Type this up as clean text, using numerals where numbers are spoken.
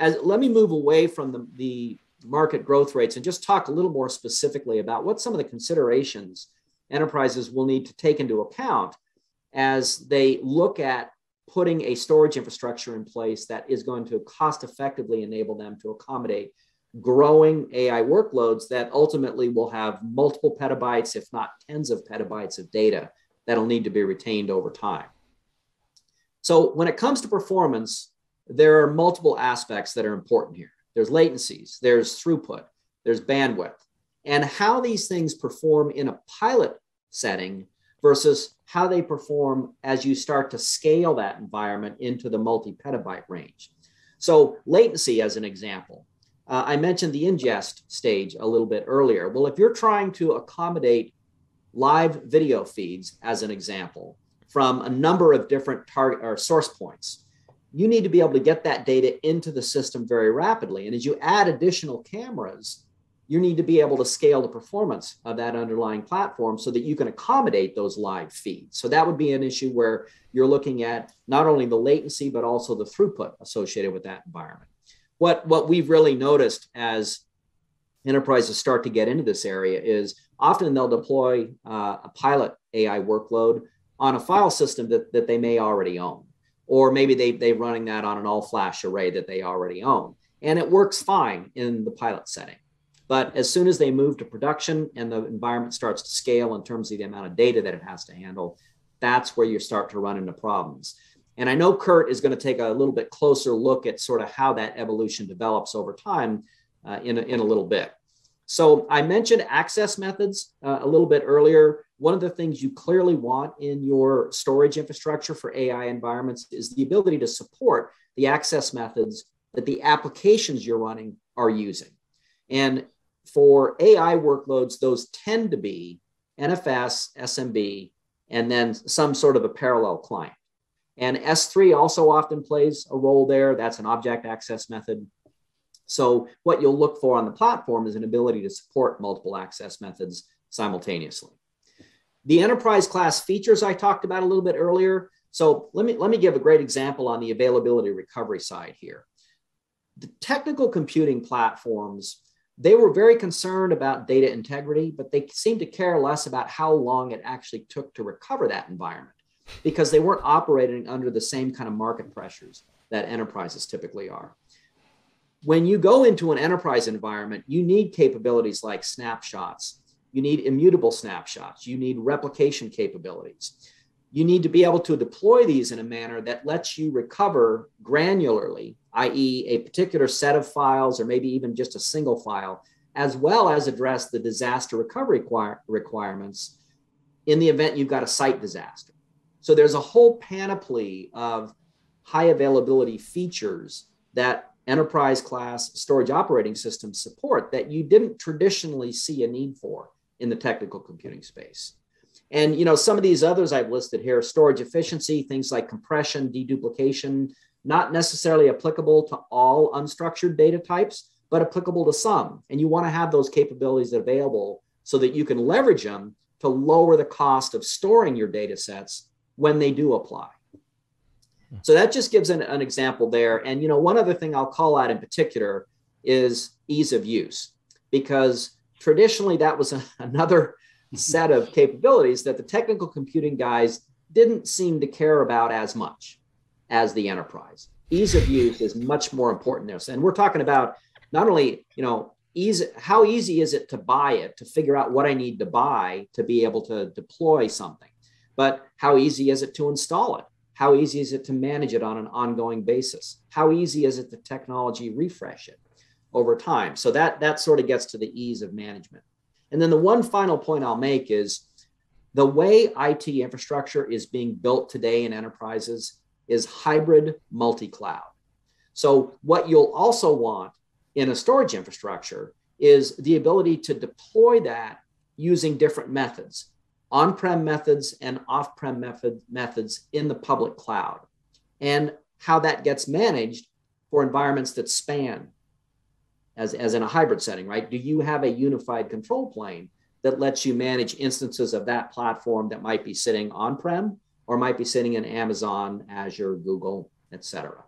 let me move away from the market growth rates and just talk a little more specifically about what some of the considerations enterprises will need to take into account as they look at putting a storage infrastructure in place that is going to cost effectively enable them to accommodate growing AI workloads that ultimately will have multiple petabytes, if not tens of petabytes of data that'll need to be retained over time. So when it comes to performance, there are multiple aspects that are important here. There's latencies, there's throughput, there's bandwidth, and how these things perform in a pilot setting versus how they perform as you start to scale that environment into the multi-petabyte range. So latency as an example. I mentioned the ingest stage a little bit earlier. Well, if you're trying to accommodate live video feeds, as an example, from a number of different target or source points, you need to be able to get that data into the system very rapidly. And as you add additional cameras, you need to be able to scale the performance of that underlying platform so that you can accommodate those live feeds. So that would be an issue where you're looking at not only the latency, but also the throughput associated with that environment. What we've really noticed as enterprises start to get into this area is often they'll deploy a pilot AI workload on a file system that they may already own. Or maybe they're running that on an all-flash array that they already own. And it works fine in the pilot setting. But as soon as they move to production and the environment starts to scale in terms of the amount of data that it has to handle, that's where you start to run into problems. And I know Kurt is going to take a little bit closer look at sort of how that evolution develops over time in a little bit. So I mentioned access methods a little bit earlier. One of the things you clearly want in your storage infrastructure for AI environments is the ability to support the access methods that the applications you're running are using. And for AI workloads, those tend to be NFS, SMB, and then some sort of a parallel client. And S3 also often plays a role there. That's an object access method. So what you'll look for on the platform is an ability to support multiple access methods simultaneously. The enterprise class features I talked about a little bit earlier. So let me give a great example on the availability recovery side here. The technical computing platforms, they were very concerned about data integrity, but they seemed to care less about how long it actually took to recover that environment because they weren't operating under the same kind of market pressures that enterprises typically are. When you go into an enterprise environment, you need capabilities like snapshots. You need immutable snapshots. You need replication capabilities. You need to be able to deploy these in a manner that lets you recover granularly, i.e. a particular set of files or maybe even just a single file, as well as address the disaster recovery requirements in the event you've got a site disaster. So there's a whole panoply of high availability features that enterprise class storage operating systems support that you didn't traditionally see a need for in the technical computing space. And some of these others I've listed here, storage efficiency, things like compression, deduplication, not necessarily applicable to all unstructured data types, but applicable to some. And you want to have those capabilities available so that you can leverage them to lower the cost of storing your data sets when they do apply. So that just gives an example there. And one other thing I'll call out in particular is ease of use, because traditionally that was another set of capabilities that the technical computing guys didn't seem to care about as much as the enterprise. Ease of use is much more important there. And we're talking about not only, how easy is it to buy it, to figure out what I need to buy to be able to deploy something, but how easy is it to install it? How easy is it to manage it on an ongoing basis? How easy is it to technology refresh it over time? So that sort of gets to the ease of management. And then the one final point I'll make is the way IT infrastructure is being built today in enterprises is hybrid multi-cloud. So what you'll also want in a storage infrastructure is the ability to deploy that using different methods. On-prem methods and off-prem methods in the public cloud, and how that gets managed for environments that span as in a hybrid setting, right? Do you have a unified control plane that lets you manage instances of that platform that might be sitting on-prem or might be sitting in Amazon, Azure, Google, et cetera?